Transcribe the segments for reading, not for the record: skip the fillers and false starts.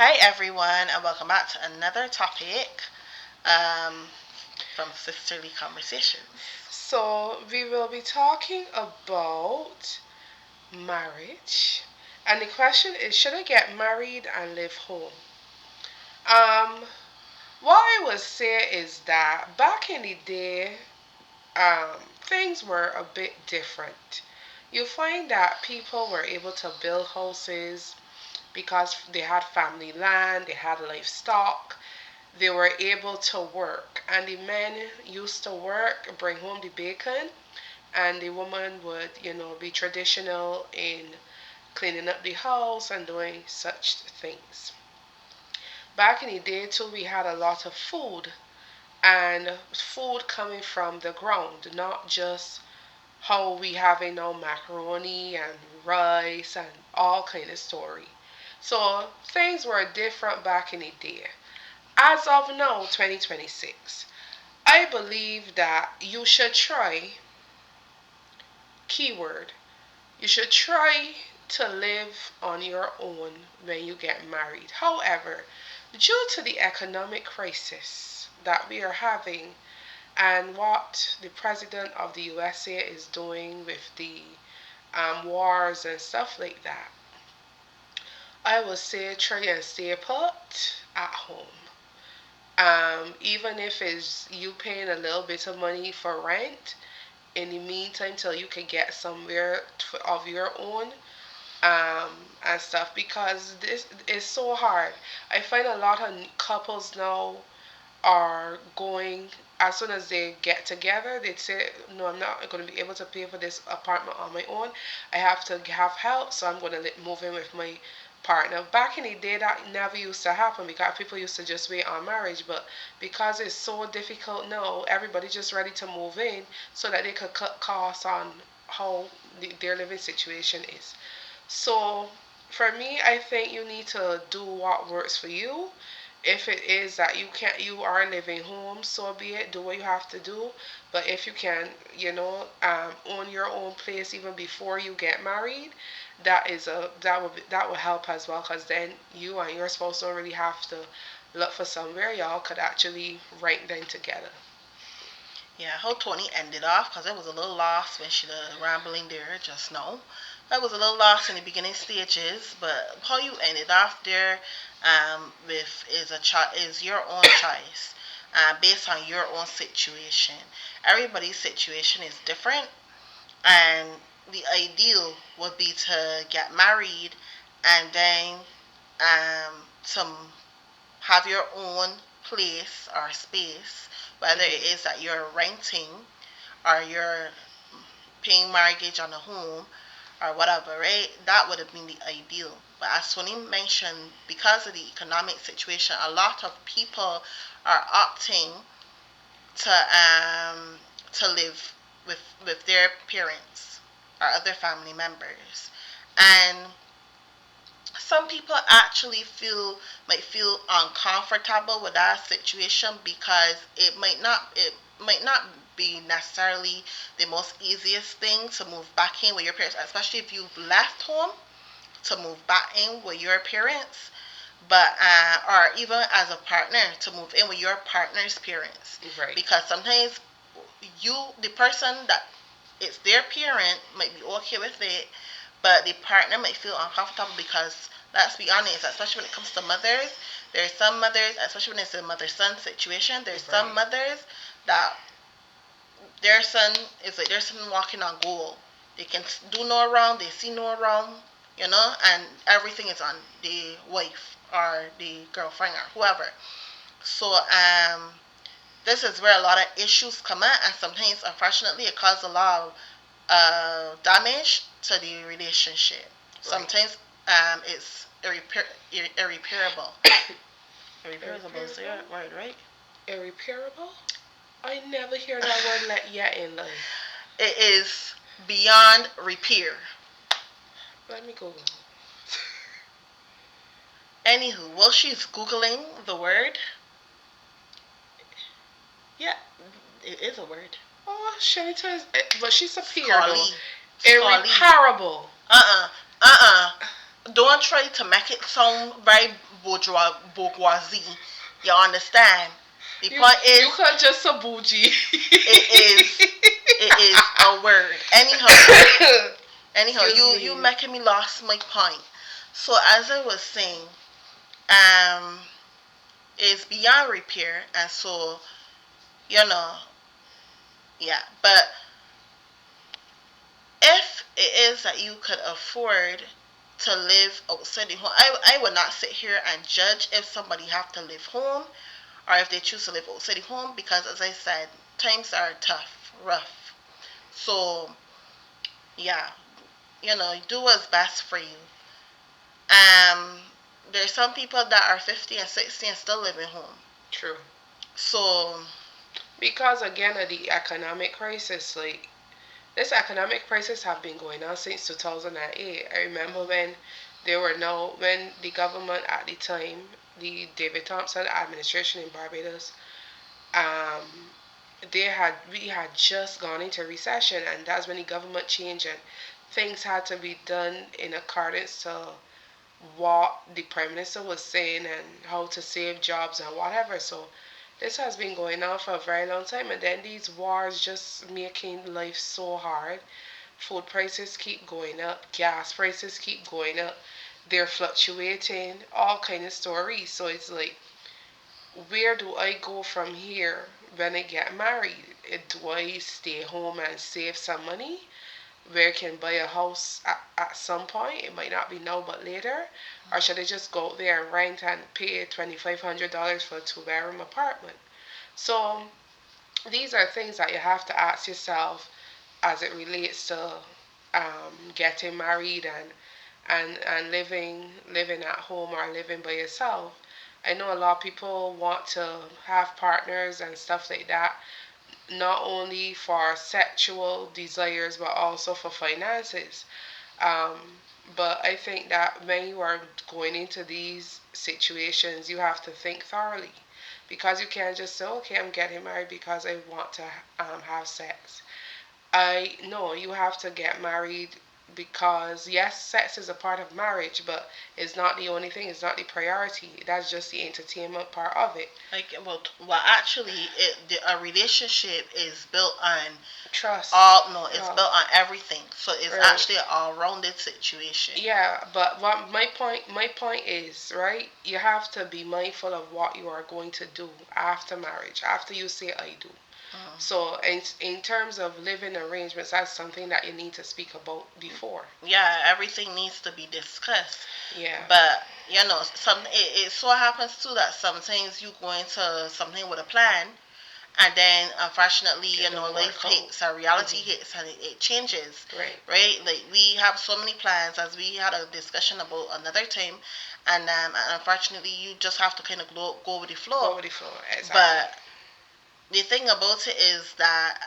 Hi everyone, and welcome back to another topic um, from Sisterly Conversations. So, we will be talking about marriage. And the question is, should I get married and live home? Um, what I would say is that back in the day, things were a bit different. You find that people were able to build houses because they had family land, they had livestock, they were able to work. And the men used to work, bring home the bacon, and the woman would, be traditional in cleaning up the house and doing such things. Back in the day, too, we had a lot of food and food coming from the ground, not just how we have now macaroni and rice and all kind of story. So things were different back in the day. As of now, 2026, I believe that you should try, keyword, you should try to live on your own when you get married. However, due to the economic crisis that we are having and what the president of the USA is doing with the wars and stuff like that, I would say try and stay put at home. Even if it's you paying a little bit of money for rent in the meantime till you can get somewhere of your own, and stuff, because this is so hard. I find a lot of couples now are going, as soon as they get together, they say, no, I'm not going to be able to pay for this apartment on my own. I have to have help, so I'm going to move in with my partner. Back in the day, that never used to happen because people used to just wait on marriage. But because it's so difficult now, everybody just ready to move in so that they could cut costs on how their living situation is. So for me, I think you need to do what works for you. If it is that you are living home, so be it. Do what you have to do. But if you can, own your own place even before you get married, that will help as well. Cause then you and your spouse don't really have to look for somewhere. Y'all could actually rent them together. Yeah, how Tony ended off, because I was a little lost when she was rambling there just now. I was a little lost in the beginning stages, but how you ended off there with is your own choice, based on your own situation. Everybody's situation is different, and the ideal would be to get married and then to have your own place or space, whether it Hmm. is that you're renting or you're paying mortgage on a home or whatever, right? That would have been the ideal. But as Tony mentioned, because of the economic situation, a lot of people are opting to live with their parents or other family members, and some people actually might feel uncomfortable with that situation because it might not be necessarily the most easiest thing to move back in with your parents, especially if you've left home to move back in with your parents, but or even as a partner to move in with your partner's parents, Right. because sometimes the person that it's their parent might be okay with it, but the partner might feel uncomfortable because, let's be honest, especially when it comes to mothers, there's some mothers, especially when it's a mother-son situation, there's some Right. mothers that their son is like their son walking on gold. They can do no wrong, they see no wrong, and everything is on the wife or the girlfriend or whoever. So this is where a lot of issues come in, and sometimes, unfortunately, it causes a lot of damage to the relationship. Right. Sometimes it's irreparable. Irreparable is the Irreparable. word, right? Irreparable. I never hear that word yet in life. It is beyond repair. Let me Google. Anywho, while she's googling the word, yeah, it is a word. Oh, Shanita is, but she's a peer though. Scully, Scully. Irreparable. Uh-uh, uh-uh. don't try to make it sound very bourgeoisie. You understand? The point You is, can't just a bougie. it is it is a word. Anyhow, Excuse you me. making me lost my point. So as I was saying, um, it's beyond repair, and so you know, yeah. But if it is that you could afford to live outside the home, I would not sit here and judge if somebody have to live home or if they choose to live outside the home, because as I said, times are tough, rough. So yeah, do what's best for you. There's some people that are 50 and 60 and still living home. True. So Because again of the economic crisis, like this economic crisis have been going on since 2008. I remember when when the government at the time, the David Thompson administration in Barbados, um, we had just gone into recession, and that's when the government changed and things had to be done in accordance to what the prime minister was saying and how to save jobs and whatever. So this has been going on for a very long time, and then these wars just making life so hard. Food prices keep going up, gas prices keep going up, they're fluctuating, all kind of stories. So it's like, where do I go from here when I get married? Do I stay home and save some money? Where I can buy a house at some point? It might not be now, but later. Or should I just go out there and rent and pay $2,500 for a two-bedroom apartment? So these are things that you have to ask yourself as it relates to getting married and living at home or living by yourself. I know a lot of people want to have partners and stuff like that, not only for sexual desires but also for finances. Um, but I think that when you are going into these situations, you have to think thoroughly because you can't just say, okay, I'm getting married because I want to have sex. I no, you have to get married because yes, sex is a part of marriage, but it's not the only thing. It's not the priority. That's just the entertainment part of it. like, actually, a relationship is built on Trust. all no, it's Oh, built on everything. So it's right. actually an all-rounded situation. Yeah, but what my point is, right? You have to be mindful of what you are going to do after marriage, after you say I do. Mm. So in terms of living arrangements, that's something that you need to speak about before. Yeah, everything needs to be discussed. Yeah. But it so happens too that sometimes you go into something with a plan, and then unfortunately, It don't life work out. hits, or reality Hmm. hits, and it changes. Right. Right? Like, we have so many plans, as we had a discussion about another time, and unfortunately, you just have to kind of go with the flow. Go with the flow. Exactly. But the thing about it is that,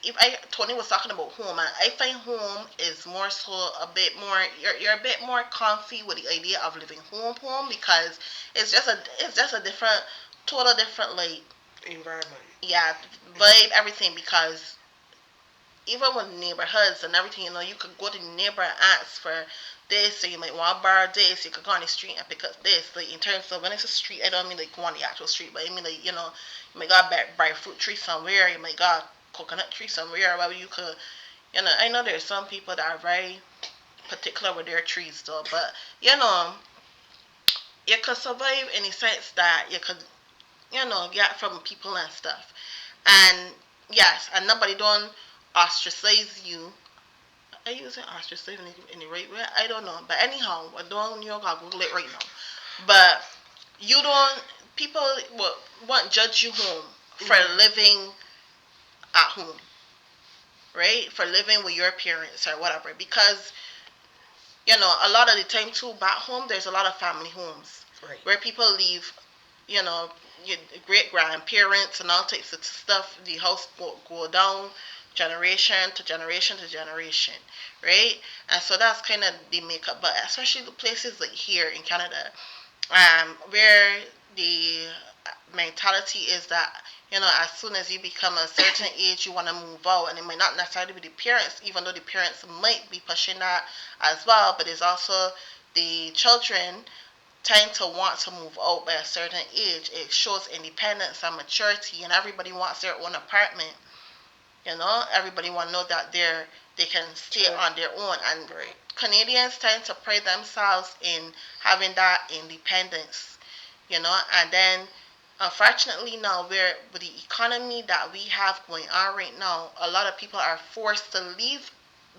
if I Tony was talking about home, and I find home is more so a bit more, you're a bit more comfy with the idea of living home, because it's just a different, total different, like, Environment. yeah, Hmm. vibe, everything. Because even with neighborhoods and everything, you could go to the neighbor and ask for this, so you might want to borrow this. You could go on the street and pick up this. Like, in terms of when it's a street, I don't mean like go on the actual street, but I mean, like, you might got buy a fruit tree somewhere, you might got a coconut tree somewhere, where you could, I know there's some people that are very particular with their trees though, but you could survive in the sense that you could, get from people and stuff. And yes, and nobody don't ostracize you. Are you using ostracize in the right way? I don't know. But anyhow, I don't, I'll Google it right now. But you don't, people won't judge you home for Hmm. living at home, right? For living with your parents or whatever. Because, a lot of the time too, back home, there's a lot of family homes Right. where people leave, you know, your great grandparents and all types of stuff. The house go down generation to generation to generation, right? And so that's kind of the makeup. But especially the places like here in Canada, where the mentality is that, as soon as you become a certain age, you want to move out, and it might not necessarily be the parents, even though the parents might be pushing that as well, but it's also the children tend to want to move out by a certain age. It shows independence and maturity, and everybody wants their own apartment. Everybody want to know that they can stay Sure. on their own, and Right. Canadians tend to pride themselves in having that independence. And then unfortunately now, where with the economy that we have going on right now, a lot of people are forced to leave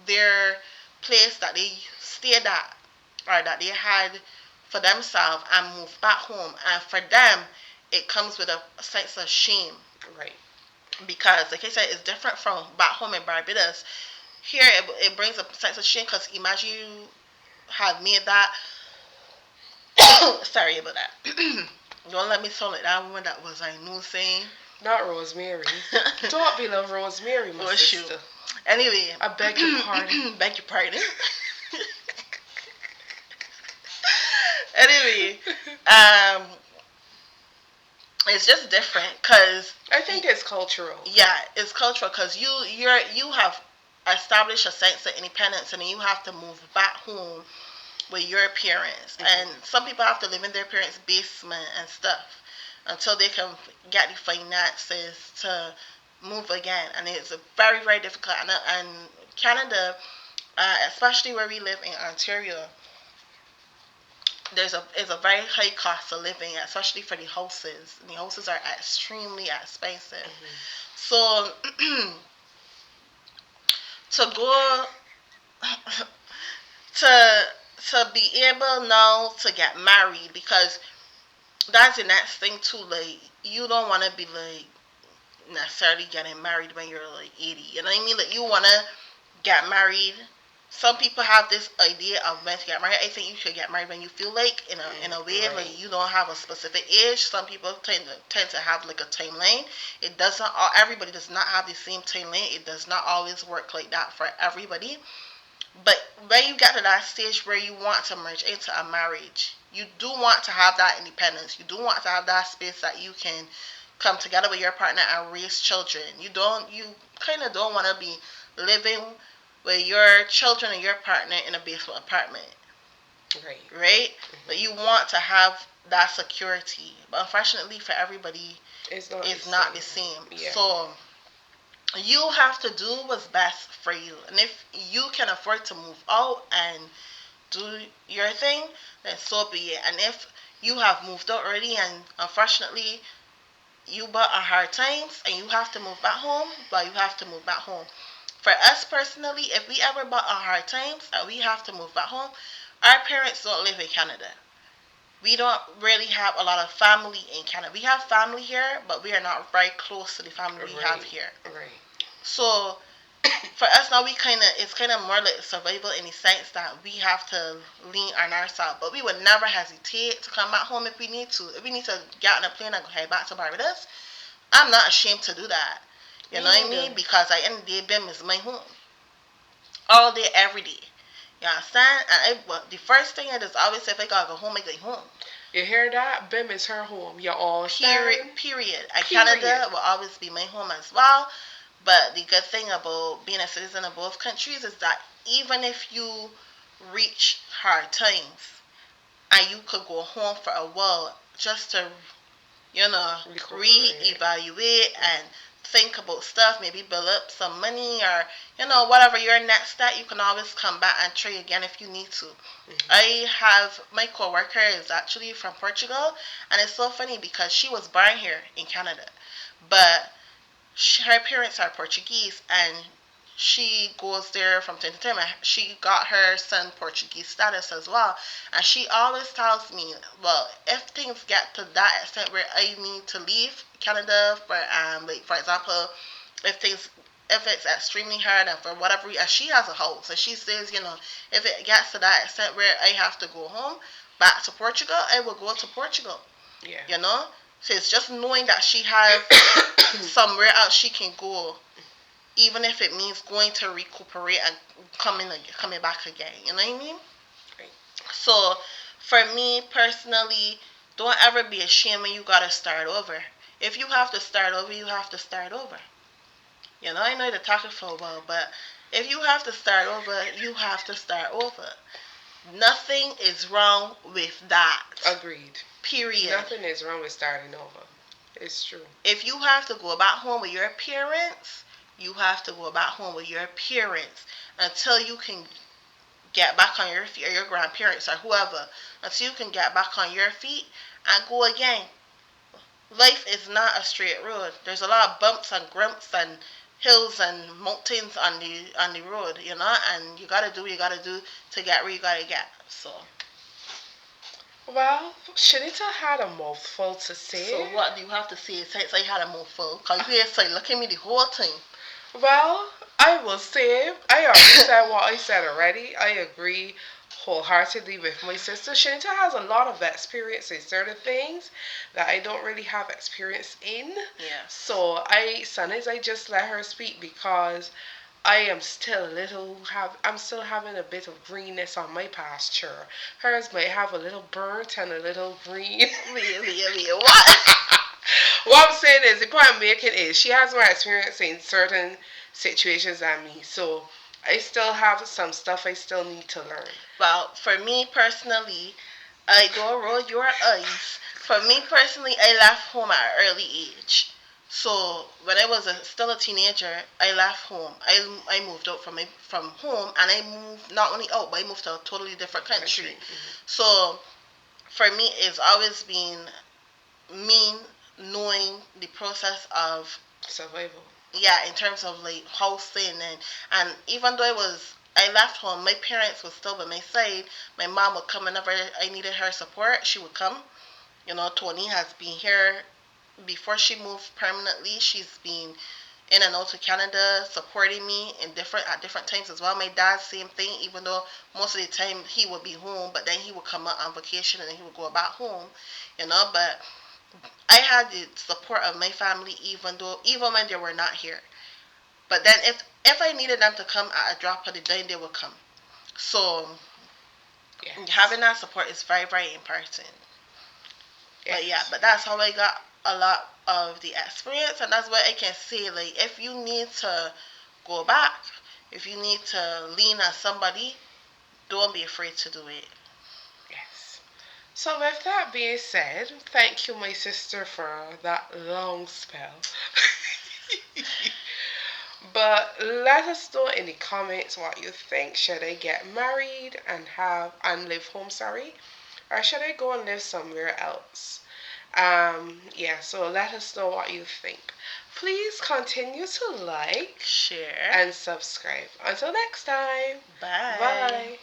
their place that they stayed at or that they had for themselves and move back home. And for them, it comes with a sense of shame Right. because, like I said, it's different from back home in Barbados. Here, it brings a sense of shame because imagine you have made that. Sorry about that. Don't let me sound like that woman that was I knew saying. Not Rosemary. Don't be love Rosemary, my Oh shoot. sister. Anyway, I beg your pardon. beg your pardon. Anyway, um, it's just different because I think it's cultural. yeah, it's cultural because you have established a sense of independence, and then you have to move back home with your parents, and some people have to live in their parents' basement and stuff until they can get the finances to move again, and it's very very difficult. And Canada, especially where we live in Ontario, is a very high cost of living, especially for the houses. And the houses are extremely expensive. So to go to be able now to get married, because that's the next thing too. Like, you don't want to be like necessarily getting married when you're like 80. You know what I mean? Like, you want to get married. Some people have this idea of when to get married. I think you should get married when you feel like, in a way, Right. like you don't have a specific age. Some people tend to have like a timeline. It doesn't. Everybody does not have the same timeline. It does not always work like that for everybody. But when you get to that stage where you want to merge into a marriage, you do want to have that independence. You do want to have that space that you can come together with your partner and raise children. You kind of don't want to be living with your children and your partner in a basement apartment, Right. right? But you want to have that security. But unfortunately for everybody, it's not the same. Yeah. So you have to do what's best for you. And if you can afford to move out and do your thing, then so be it. And if you have moved out already and unfortunately you bought a hard times and you have to move back home, but you have to move back home. For us personally, if we ever bought a hard times and we have to move back home, our parents don't live in Canada. We don't really have a lot of family in Canada. We have family here, but we are not very close to the family we have here. Right. So for us now, it's kind of more like survival in the sense that we have to lean on ourselves. But we would never hesitate to come back home if we need to. If we need to get on a plane and go head back to Barbados, I'm not ashamed to do that. You know what I mean? Because at the end of the day, BIM is my home. All day, every day. You understand? And the first thing I just always say, if I gotta go home, I go home. You hear that? BIM is her home. You all Period. And Canada will always be my home as well. But the good thing about being a citizen of both countries is that even if you reach hard times and you could go home for a while just to, reevaluate and think about stuff, maybe build up some money or, whatever your next step, you can always come back and try again if you need to. I have my coworker is actually from Portugal, and it's so funny because she was born here in Canada, but her parents are Portuguese, and she goes there from time to time. And she got her son Portuguese status as well, and she always tells me, well, if things get to that extent where I need to leave Canada for like for example, if things if it's extremely hard and for whatever reason, she has a house, and she says, if it gets to that extent where I have to go home back to Portugal, I will go to Portugal. Yeah. So it's just knowing that she has somewhere else she can go, even if it means going to recuperate and coming back again. You know what I mean? Right. So for me personally, Don't ever be ashamed when you gotta start over. If you have to start over, you have to start over. I know you're talking for a while, but if you have to start over, you have to start over. Nothing is wrong with that. Agreed. Period. Nothing is wrong with starting over. It's true. If you have to go back home with your parents, you have to go back home with your parents until you can get back on your feet, or your grandparents or whoever, until you can get back on your feet and go again. Life is not a straight road. There's a lot of bumps and grumps and hills and mountains on the road, and you gotta do what you gotta do to get where you gotta get. So Well, Shanita had a mouthful to say. So what do you have to say? Say you had a mouthful. Cause you here say look at me the whole time. Well, I will say, I already said what I said already. I agree wholeheartedly with my sister. Shanita has a lot of experience in certain things that I don't really have experience in. Yeah. So sometimes I just let her speak because I am still I'm still having a bit of greenness on my pasture. Hers might have a little burnt and a little green. What? What I'm saying is, the point I'm making is she has more experience in certain situations than me. So I still have some stuff I still need to learn. Well, for me personally, I don't roll your eyes. For me personally, I left home at an early age. So when I was still a teenager, I left home. I moved out from home, and I moved not only out, but I moved to a totally different country. So for me, it's always been me knowing the process of Survival. yeah, in terms of like housing, and even though I left home, my parents were still by my side. My mom would come whenever I needed her support. She would come. Tony has been here before she moved permanently. She's been in and out to Canada supporting me at different times as well. My dad, same thing, even though most of the time he would be home, but then he would come out on vacation and then he would go back home, but I had the support of my family even when they were not here. But then if I needed them to come at a drop of the dime, they would come. So Yes. having that support is very, very important. Yes. But yeah, but that's how I got a lot of the experience, and that's what I can say. Like, if you need to go back, if you need to lean on somebody, don't be afraid to do it. Yes. So with that being said, thank you, my sister, for that long spell. But let us know in the comments what you think. Should I get married and live home, sorry? Or should I go and live somewhere else? Yeah, so let us know what you think. Please continue to like, Share, and subscribe. Until next time. bye. Bye.